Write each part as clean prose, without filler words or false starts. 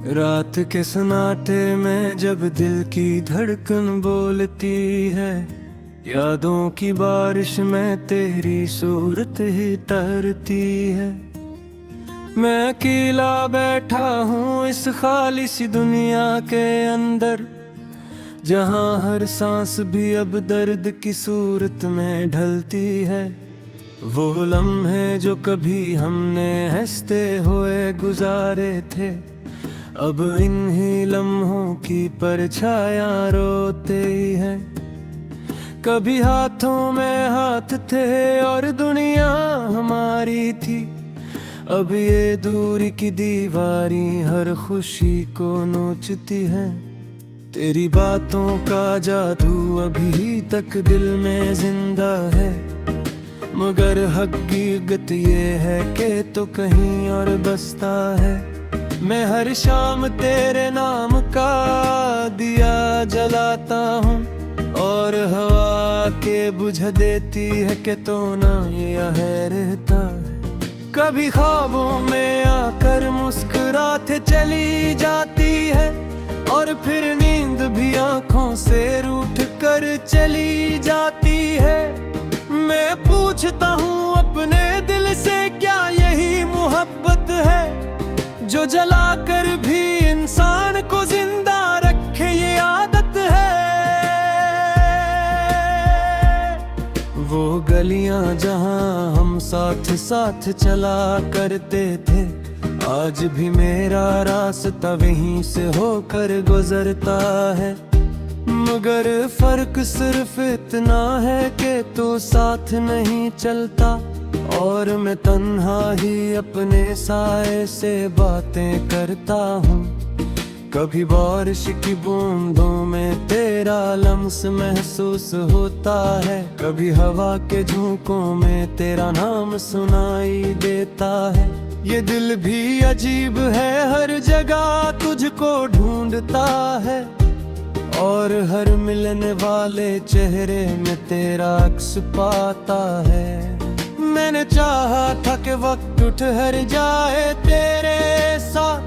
रात के सन्नाटे में जब दिल की धड़कन बोलती है, यादों की बारिश में तेरी सूरत ही तैरती है। मैं अकेला बैठा हूँ इस खाली सी दुनिया के अंदर, जहाँ हर सांस भी अब दर्द की सूरत में ढलती है। वो लम्हे जो कभी हमने हंसते हुए गुजारे थे, अब इन्हीं लम्हों की परछाया रोते ही है। कभी हाथों में हाथ थे और दुनिया हमारी थी, अब ये दूरी की दीवारी हर खुशी को नोचती है। तेरी बातों का जादू अभी तक दिल में जिंदा है, मगर हकीकत ये है कि तो कहीं और बसता है। मैं हर शाम तेरे नाम का दिया जलाता हूँ, और हवा के बुझा देती है कि तो ना ये रहता है। कभी ख्वाबों में आकर मुस्कुराते चली जाती है, और फिर नींद भी आंखों से रूठ कर चली जाती है। मैं पूछता हूँ अपने दिल से, क्या यही मोहब्बत है जो जला कर भी इंसान को जिंदा रखे ये आदत है। वो गलियां जहां हम साथ साथ चला करते थे, आज भी मेरा रास्ता वहीं से होकर गुजरता है। मगर फर्क सिर्फ इतना है कि तू साथ नहीं चलता, और मैं तन्हा ही अपने साए से बातें करता हूँ। कभी बारिश की बूंदों में तेरा लम्स महसूस होता है, कभी हवा के झोंकों में तेरा नाम सुनाई देता है। ये दिल भी अजीब है, हर जगह तुझको ढूंढता है, और हर मिलने वाले चेहरे में तेरा अक्स पाता है। मैंने चाहा था कि वक्त ठहर जाए तेरे साथ,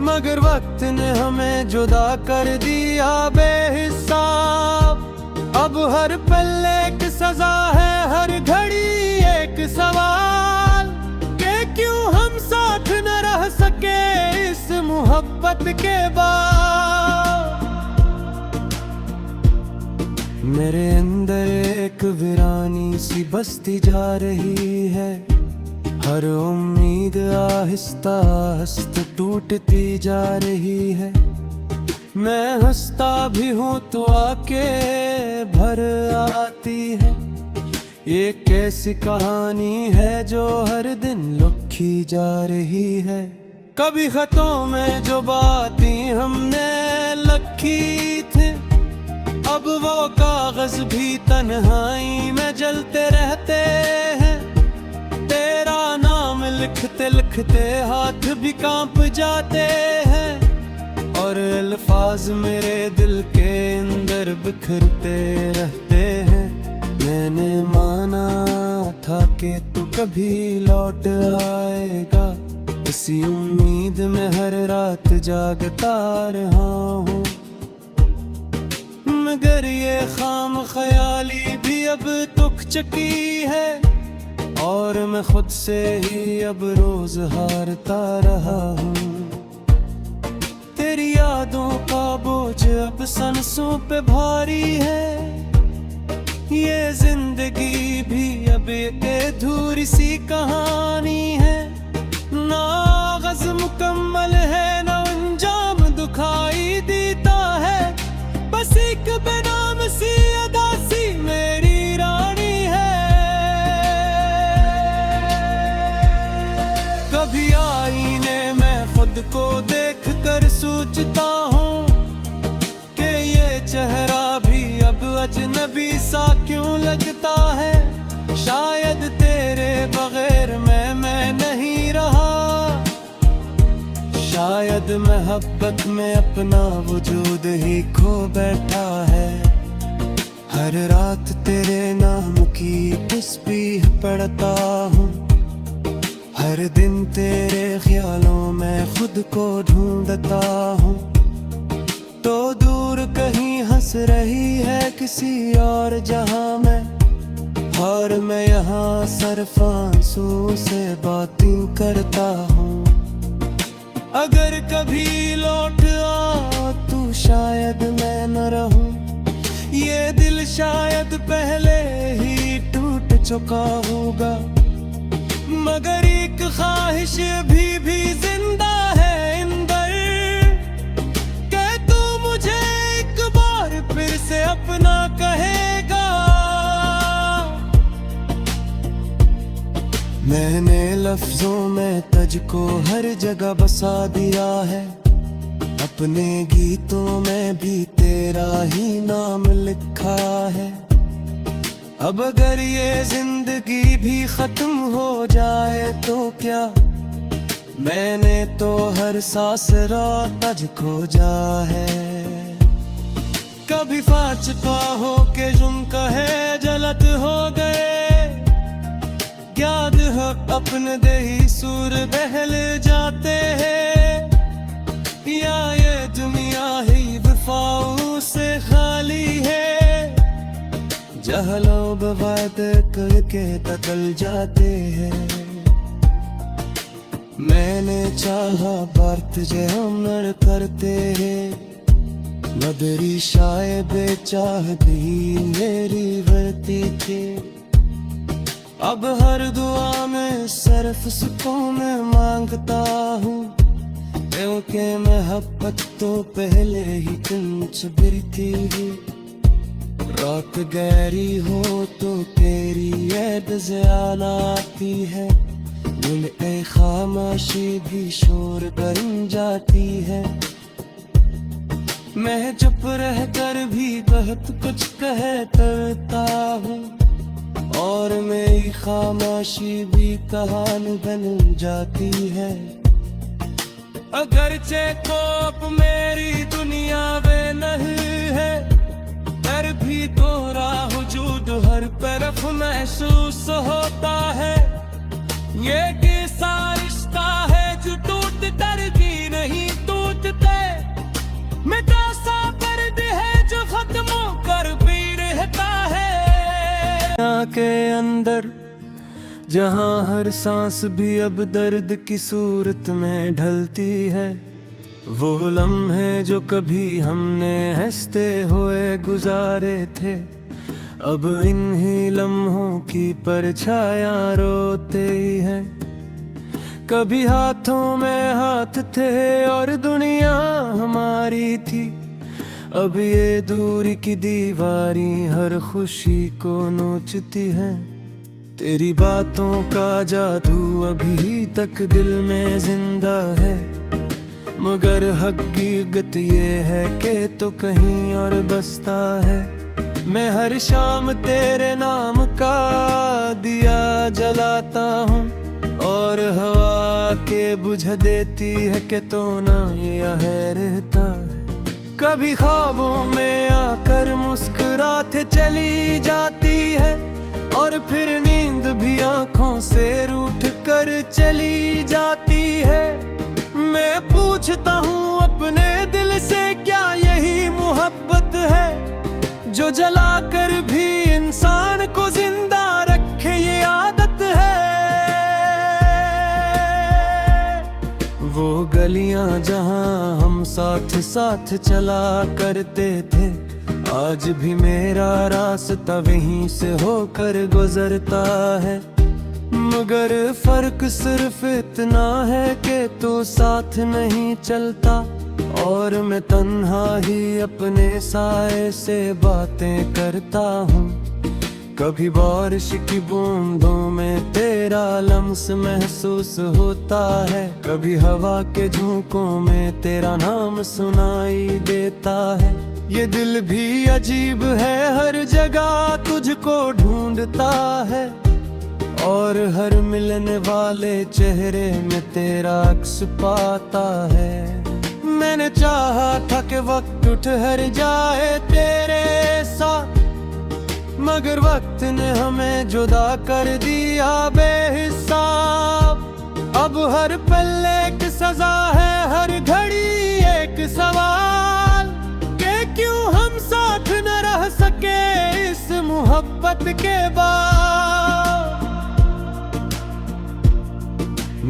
मगर वक्त ने हमें जुदा कर दिया बेहिसाब। अब हर पल एक सजा है, हर घड़ी एक सवाल, कि क्यों हम साथ न रह सके इस मोहब्बत के बाद। मेरे अंदर एक वीरानी सी बसती जा रही है, हर उम्मीद आहिस्ता आहिस्ता टूटती जा रही है। मैं हंसता भी हूँ तो आके भर आती है। ये कैसी कहानी है जो हर दिन लिखी जा रही है। कभी खतों में जो बातें हमने लिखी थी, अब वो कागज भी तन्हाई में जलते रहते हैं। तेरा नाम लिखते लिखते हाथ भी कांप जाते हैं, और अल्फाज मेरे दिल के अंदर बिखरते रहते हैं। मैंने माना था कि तू कभी लौट आएगा, इसी उम्मीद में हर रात जागता रहा हूँ। मगर ये खाम ख्याली भी अब तुक चकी है, और मैं खुद से ही अब रोज हारता रहा हूँ। तेरी यादों का बोझ अब सांसों पे भारी है, ये जिंदगी भी अब एक अधूरी सी कहानी है। ना आगाज़ मुकम्मल है, ना अंजाम दुखाई देता है, बस एक बेनाम सी अदा सी मेरी रानी है। कभी आईने में खुद को देख कर सोचता हूँ कि ये चेहरा भी अब अजनबी सा क्यों लगता है। शायद तेरे बगैर मैं नहीं रहा, शायद मोहब्बत में अपना वजूद ही खो बैठा है। हर रात तेरे नाम की तस्बीह पढ़ता हूँ, हर दिन तेरे ख्यालों में खुद को ढूंढता हूँ, तो दूर कहीं हंस रही है किसी और जहां में, और मैं यहाँ सिर्फ आंसू से बातें करता हूँ। अगर कभी लौट आ तू शायद मैं न रहूं, ये दिल शायद पहले ही टूट चुका होगा, मगर एक ख्वाहिश भी जिंदा है अंदर, कि तू मुझे एक बार फिर से अपना कहेगा। मैंने लफ्जों में तुझको हर जगह बसा दिया है, अपने गीतों में भी तेरा ही नाम लिखा है। अब अगर ये जिंदगी भी खत्म हो जाए तो क्या, मैंने तो हर सांस रात तुझको जा है। कभी फाचता हो के जुम कहे जलत हो गए, याद है अपने दही सूर बहल जाते हैं, या ये दुनिया ही वफाओं से खाली है, जहलों बवाद करके बदल जाते हैं। मैंने चाहा बार तुझे हमर करते हैं, मगरी शायद बेचाह भी मेरी वर्ती थी। अब हर दुआ में सिर्फ सुकून मांगता हूँ, क्योंकि मोहब्बत तो पहले ही तुमसे बिरती है। रात गहरी हो तो तेरी याद ज़्यादा आती है, दिल ए खामोशी भी शोर बन जाती है। मैं चुप रह कर भी बहुत कुछ कहता हूँ, और मेरी खामोशी भी कहानी बन जाती है। अगरचे को अब मेरी दुनिया में नहीं है, पर भी तोरा वजूद हर तरफ महसूस होता है। ये कैसा रिश्ता है जो टूट कर भी नहीं टूटते, मिटा सा पर्द है जो खत्म कर भी रहता है। के अंदर जहाँ हर सांस भी अब दर्द की सूरत में ढलती है, वो लम्हे जो कभी हमने हंसते हुए गुजारे थे, अब इन्हीं लम्हों की परछाया रोते ही है। कभी हाथों में हाथ थे और दुनिया हमारी थी, अब ये दूरी की दीवारी हर खुशी को नोचती है। तेरी बातों का जादू अभी तक दिल में जिंदा है, मगर हकीकत ये है कि तो कहीं और बसता है। मैं हर शाम तेरे नाम का दिया जलाता हूँ, और हवा के बुझ देती है कि तो ना ये रहता है। कभी ख्वाबों में आकर मुस्कुराते चली जाती है, और फिर नींद भी आंखों से रूठ कर चली जाती है। मैं पूछता हूँ अपने दिल से, क्या यही मोहब्बत है जो जला कर भी इंसान को जिंदा रखे ये आदत है। वो गलियां जहां हम साथ साथ चला करते थे, आज भी मेरा रास्ता वहीं से होकर गुजरता है, मगर फर्क सिर्फ इतना है कि तू साथ नहीं चलता, और मैं तन्हा ही अपने साए से बातें करता हूँ। कभी बारिश की बूंदों में तेरा लम्स महसूस होता है, कभी हवा के झोंकों में तेरा नाम सुनाई देता है। ये दिल भी अजीब है, हर जगह तुझको ढूंढता है, और हर मिलने वाले चेहरे में तेरा अक्स पाता है। मैंने चाहा था कि वक्त ठहर जाए तेरे साथ, मगर वक्त ने हमें जुदा कर दिया बेहिसाब। अब हर पल एक सजा है, हर घड़ी एक सवाल कि क्यों हम साथ न रह सके इस मोहब्बत के बाद।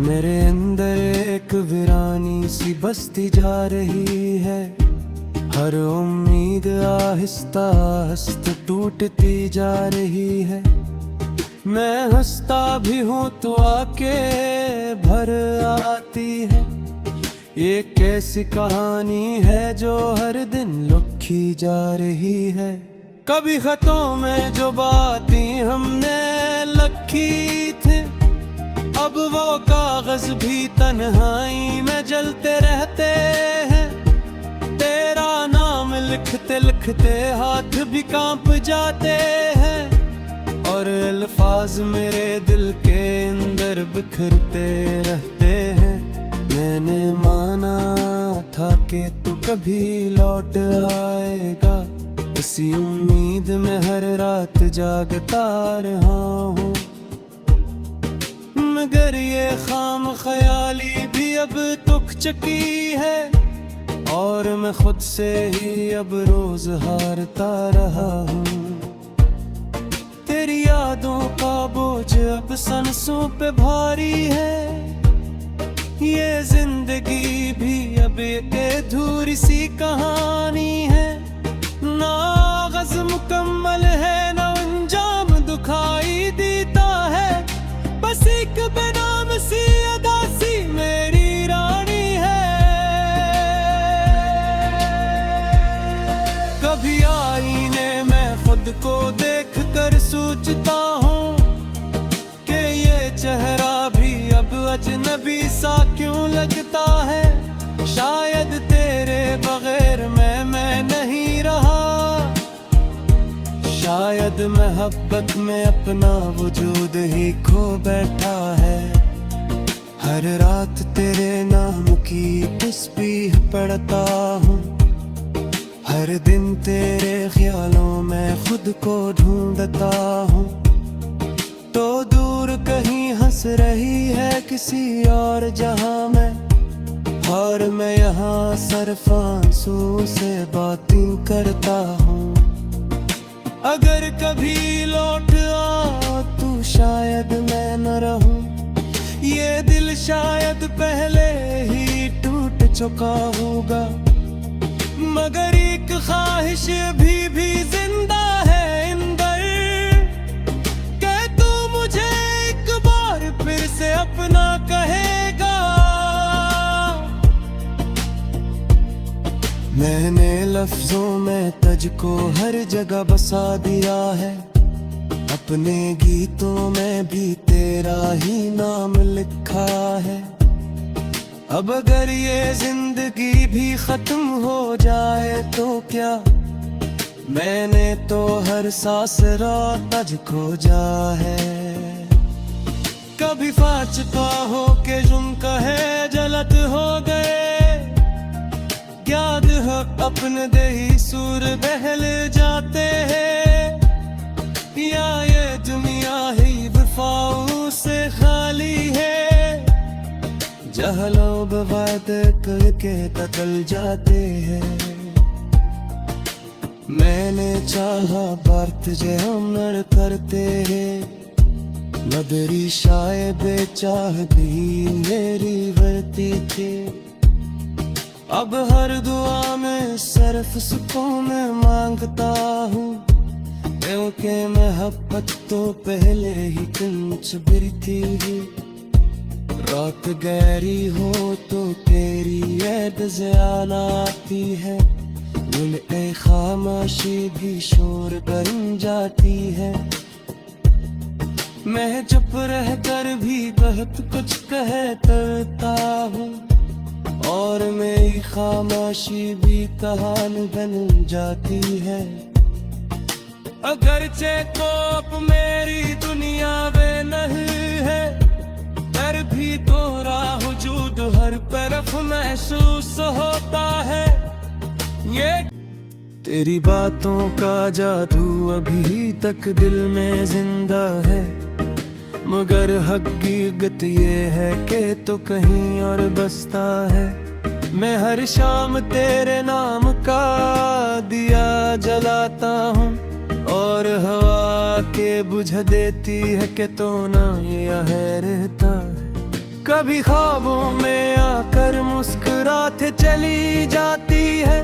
मेरे अंदर एक वीरानी सी बसती जा रही है, हर उम्मीद आहिस्ता आहिस्ता टूटती जा रही है। मैं हंसता भी हूँ तो आके भर आती है। ये कैसी कहानी है जो हर दिन लिखी जा रही है। कभी खतों में जो बातें हमने लिखी थी, अब वो कागज भी तन्हाई में जलते रहते हैं। तेरा नाम लिखते लिखते हाथ भी कांप जाते हैं, और अल्फाज मेरे दिल के अंदर बिखरते रहते हैं। मैंने माना था कि तू कभी लौट आएगा, इसी उम्मीद में हर रात जागता रहा हूँ। मगर ये खाम ख्याली भी अब तुक चुकी है, और मैं खुद से ही अब रोज हारता रहा हूँ। तेरी यादों का बोझ अब सांसों पे भारी है। ये जिंदगी भी अब एक अधूरी सी कहानी है। ना आगाज़ मुकम्मल है, ना अंजाम दुखाई देता है। बस एक बेनाम सी अदा सी मेरी रानी है। कभी आईने में खुद को देख कर सोचता हूँ कि ये चेहरा भी अब अजनबी सा क्यों लगता है। शायद तेरे बगैर मैं नहीं रहा, शायद मोहब्बत में अपना वजूद ही खो बैठा है। हर रात तेरे नाम की तस्बीह पढ़ता हूँ, हर दिन तेरे ख्यालों में खुद को ढूंढता हूँ। तो दूर कहीं हंस रही है किसी और जहां में, और मैं यहाँ सिर्फ आंसू से बातें करता हूँ। अगर कभी लौट आ तू शायद मैं न रहूं, ये दिल शायद पहले ही टूट चुका होगा। मगर एक ख्वाहिश भी जिंदा है अंदर, कि तू मुझे एक बार फिर से अपना कहेगा। मैंने लफ्जों में तुझको हर जगह बसा दिया है, अपने गीतों में भी तेरा ही नाम लिखा है। अब अगर ये जिंदगी भी खत्म हो जाए तो क्या, मैंने तो हर सांस रात तुझको जा है। कभी फाचता हो के जुम कहे जलत हो गए, याद हो अपने दही सूर बहल जाते हैं। या ये दुनिया ही वफाओं से खाली है, जहलों बवाद करके बदल जाते हैं। मैंने चाहा बार तुझे हम नर करते हैं, मगरी शायद बेचाह भी मेरी वर्ती थी। अब हर दुआ में सिर्फ सुकून मांगता हूँ, क्योंकि मोहब्बत तो पहले ही कुछ बिरती है। रात गहरी हो तो तेरी याद ज़्याद आती है, दिल ए खामोशी भी शोर बन जाती है। मैं चुप रह कर भी बहुत कुछ कहता हूँ, और मेरी खामोशी भी कहानी बन जाती है। अगरचे तो अब मेरी दुनिया में नहीं है, पर भी तोरा वजूद हर तरफ महसूस होता है। ये तेरी बातों का जादू अभी तक दिल में जिंदा है, मगर हकीकत ये है कि तो कहीं और बसता है। मैं हर शाम तेरे नाम का दिया जलाता हूँ और हवा के बुझ देती है कि तो ना ये रहता है। कभी ख्वाबों में आकर मुस्कुराते चली जाती है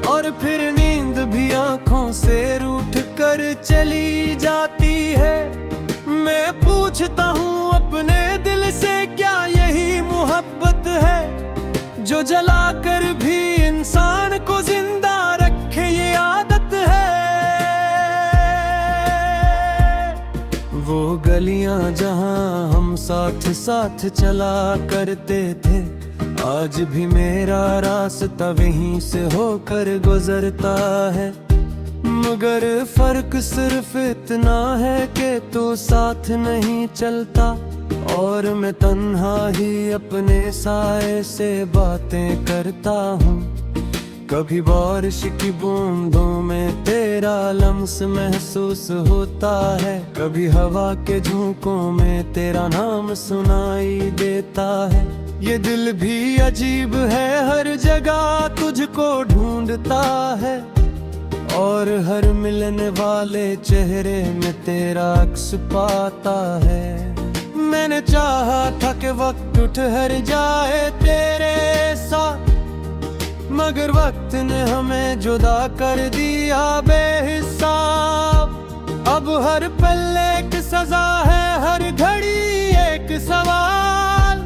और फिर नींद भी आंखों से रूठ कर चली जाती है। मैं पूछता हूँ अपने दिल से क्या यही मोहब्बत है जो जलाकर भी इंसान को जिंदा रखे ये आदत है। वो गलियां जहां हम साथ साथ चला करते थे, आज भी मेरा रास्ता वहीं से होकर गुजरता है। मगर फर्क सिर्फ इतना है कि तू साथ नहीं चलता और मैं तन्हा ही अपने साए से बातें करता हूँ। कभी बारिश की बूंदों में तेरा लम्स महसूस होता है, कभी हवा के झोंकों में तेरा नाम सुनाई देता है। ये दिल भी अजीब है, हर जगह तुझको ढूंढता है और हर मिलने वाले चेहरे में तेरा अक्स पाता है। मैंने चाहा था कि वक्त ठहर जाए तेरे साथ, मगर वक्त ने हमें जुदा कर दिया बेहिसाब। अब हर पल एक सजा है, हर घड़ी एक सवाल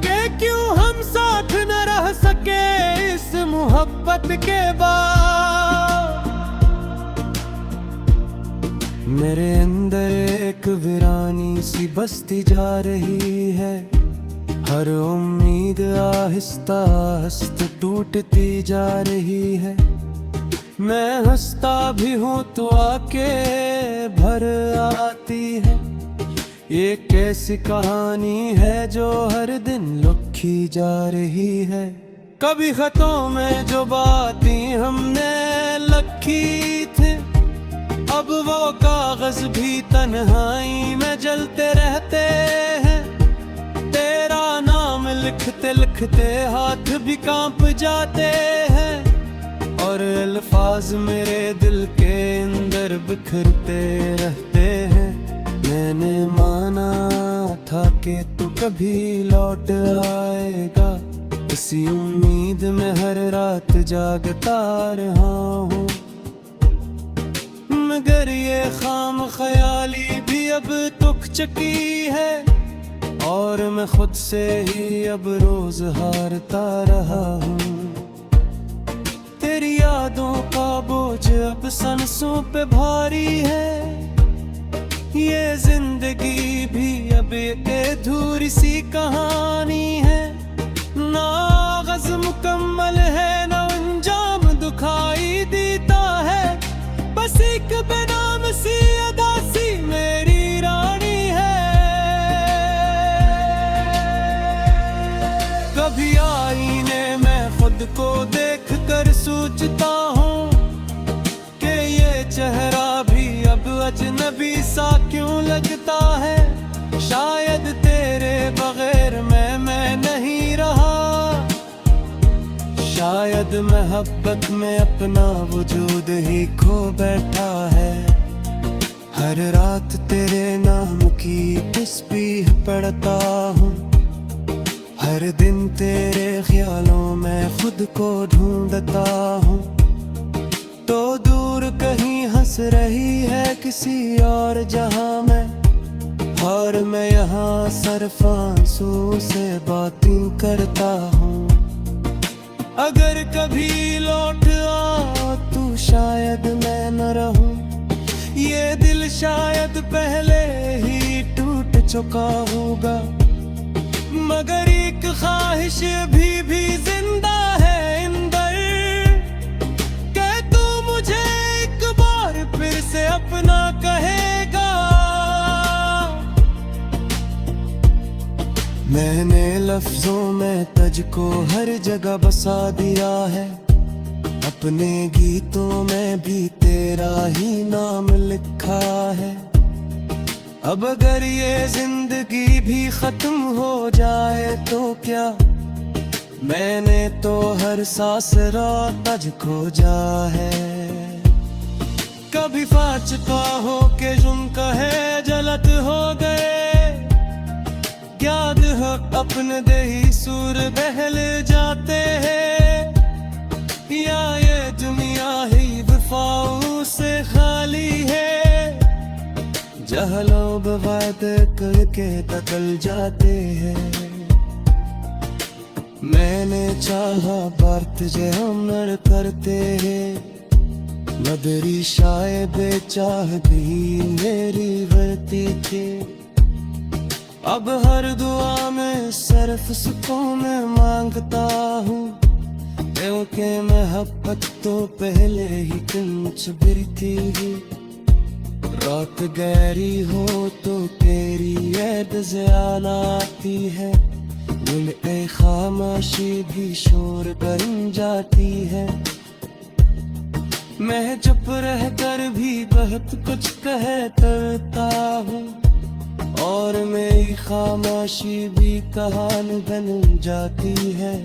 कि क्यों हम साथ न रह सके इस मोहब्बत के बाद। मेरे अंदर एक वीरानी सी बसती जा रही है, हर उम्मीद आहिस्ता आहिस्ता टूटती जा रही है। मैं हंसता भी हूँ तो आके भर आती है। ये कैसी कहानी है जो हर दिन लिखी जा रही है। कभी खतों में जो बातें हमने लिखी थी, अब वो कागज भी तन्हाई में जलते रहते हैं। तेरा नाम लिखते लिखते हाथ भी कांप जाते हैं और अल्फाज मेरे दिल के अंदर बिखरते रहते हैं। मैंने माना था कि तू कभी लौट आएगा, इसी उम्मीद में हर रात जागता रहा हूँ। मगर ये खाम ख्याली भी अब तुक चुकी है और मैं खुद से ही अब रोज हारता रहा हूँ। तेरी यादों का बोझ अब सांसों पे भारी है, ये जिंदगी भी अब एक अधूरी सी कहानी है। ना आगाज़ मुकम्मल है, ना अंजाम दुखाई देता है, बस एक बेनाम सी अदा सी मेरी रानी है। कभी आईने में खुद को देख कर सोचता हूँ कि ये चेहरा भी अब अजनबी सा क्यों लगता है। शायद तेरे बगैर मैं नहीं रहा, शायद मोहब्बत में अपना वजूद ही खो बैठा है। हर रात तेरे नाम की तस्बीह पढ़ता हूँ, हर दिन तेरे ख्यालों में खुद को ढूंढता हूँ। तो दूर कहीं हंस रही है किसी और जहां में, और मैं यहाँ सिर्फ आंसू से बातें करता हूँ। अगर कभी लौट आ तू शायद मैं न रहूं, ये दिल शायद पहले ही टूट चुका होगा। मगर एक ख्वाहिश भी जिंदा है अंदर कि तू मुझे एक बार फिर से अपना कहेगा। मैंने लफ्जों में तुझको हर जगह बसा दिया है, अपने गीतों में भी तेरा ही नाम लिखा है। अब अगर ये जिंदगी भी खत्म हो जाए तो क्या, मैंने तो हर सांस रात आज खोजा है। कभी फाचका हो के जुम कहे जलत हो गए, याद हो अपने दे ही सूर बहल जाते हैं, या ये दुनिया ही वफाओं से खाली है, जहाँ लोग वादे करके बदल जाते हैं। मैंने चाहा बात जे हम नर करते हैं, मगरी शायद बेचाह भी मेरी वर्ती थी। अब हर दुआ में सिर्फ सुकून मांगता हूँ, क्योंकि मोहब्बत तो पहले ही कुछ बिरती है। रात गहरी हो तो तेरी याद ज़्यादा आती है, दिल पे खामोशी भी शोर बन जाती है। मैं चुप रह कर भी बहुत कुछ कहता हूँ, और मेरी खामोशी भी कहानी बन जाती है।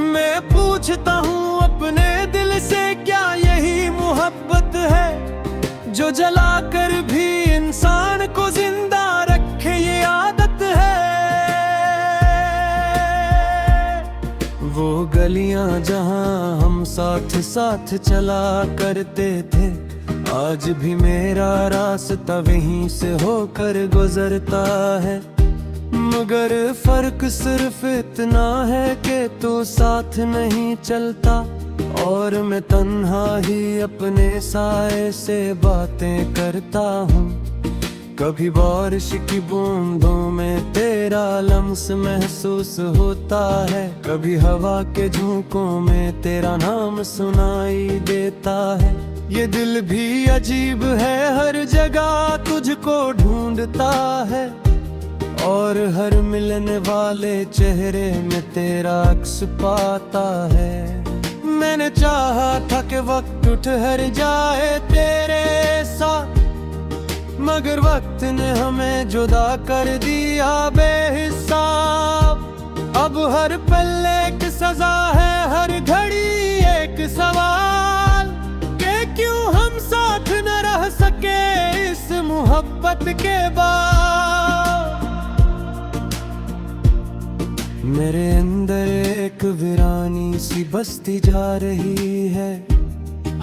मैं पूछता हूँ अपने दिल से, क्या यही मोहब्बत है जो जला कर भी इंसान को जिंदा रखे, ये आदत है। वो गलियां जहां हम साथ साथ चला करते थे, आज भी मेरा रास्ता वहीं से होकर गुजरता है। मगर फर्क सिर्फ इतना है कि तू साथ नहीं चलता, और मैं तन्हा ही अपने साए से बातें करता हूँ। कभी बारिश की बूंदों में तेरा लम्स महसूस होता है, कभी हवा के झोंकों में तेरा नाम सुनाई देता है। ये दिल भी अजीब है, हर जगह तुझको ढूंढता है, और हर मिलने वाले चेहरे में तेरा अक्स पाता है। मैंने चाहा था कि वक्त ठहर जाए तेरे साथ, मगर वक्त ने हमें जुदा कर दिया बेहिसाब। अब हर पल एक सजा है, हर घड़ी एक सवाल, कि क्यों हम साथ न रह सके इस मोहब्बत के बाद। मेरे अंदर एक वीरानी सी बसती जा रही है,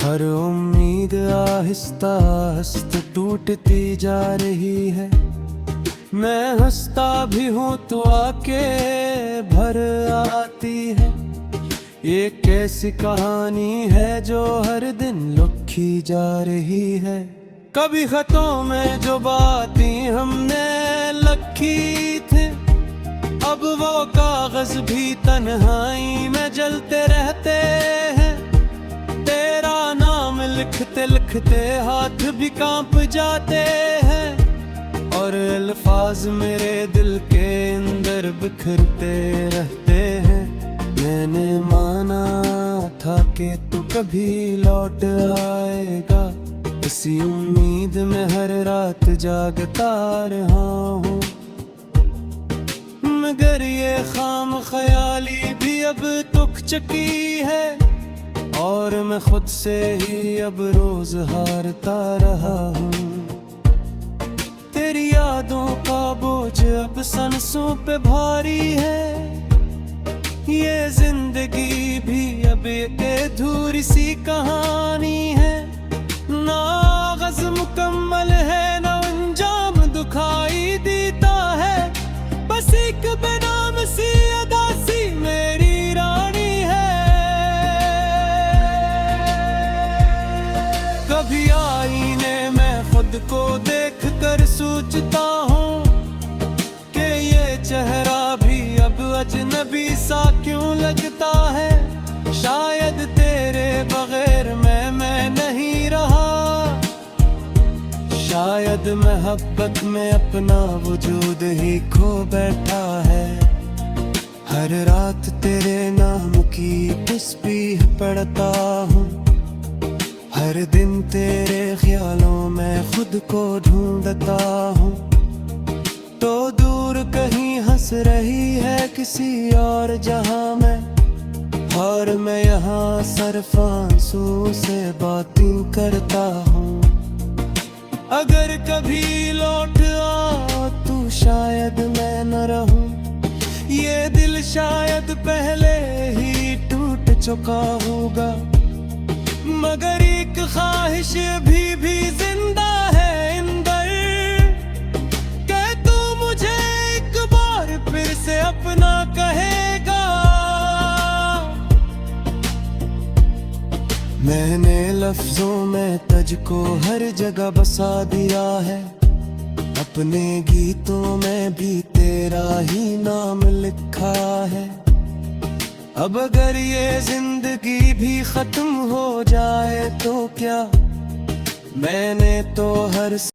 हर उम्मीद आहिस्ता आहिस्ता टूटती जा रही है। मैं हंसता भी हूँ तो आके भर आती है। ये कैसी कहानी है जो हर दिन लिखी जा रही है। कभी खतों में जो बातें हमने लिखी थी, अब वो कागज भी तन्हाई में जलते रहते हैं। तेरा नाम लिखते लिखते हाथ भी कांप जाते हैं, और अल्फाज मेरे दिल के अंदर बिखरते रहते हैं। मैंने माना था कि तू कभी लौट आएगा, इसी उम्मीद में हर रात जागता रहा हूँ। मगर ये खाम ख्याली भी अब तुक चुकी है, और मैं खुद से ही अब रोज हारता रहा हूँ। तेरी यादों का बोझ अब सांसों पे भारी है, ये जिंदगी भी अब एक अधूरी सी कहानी है। ना आगाज़ मुकम्मल है, ना अंजाम दुखाई देता है, बस एक बेनाम सी अदा सी मेरी रानी है। कभी आईने में खुद को देख कर सोचता हूँ कि ये चेहरा भी अब अजनबी सा क्यों लगता है। शायद तेरे बगैर मैं नहीं रहा, शायद मोहब्बत में अपना वजूद ही खो बैठा है। हर रात तेरे नाम की तस्बीह पढ़ता हूँ, हर दिन तेरे ख्यालों में खुद को ढूंढता हूँ, तो दूर कहीं हंस रही है किसी और जहां में, और मैं यहाँ सिर्फ आंसू से बातें करता हूँ। अगर कभी लौट आ तू शायद मैं न रहूं, ये दिल शायद पहले ही टूट चुका होगा, मगर एक ख्वाहिश भी जिंदा है अंदर, कि तू मुझे एक बार फिर से अपना कहेगा। मैंने लफ्जों में तुझको हर जगह बसा दिया है, अपने गीतों में भी तेरा ही नाम लिखा है। अब अगर ये जिंदगी भी खत्म हो जाए तो क्या, मैंने तो हर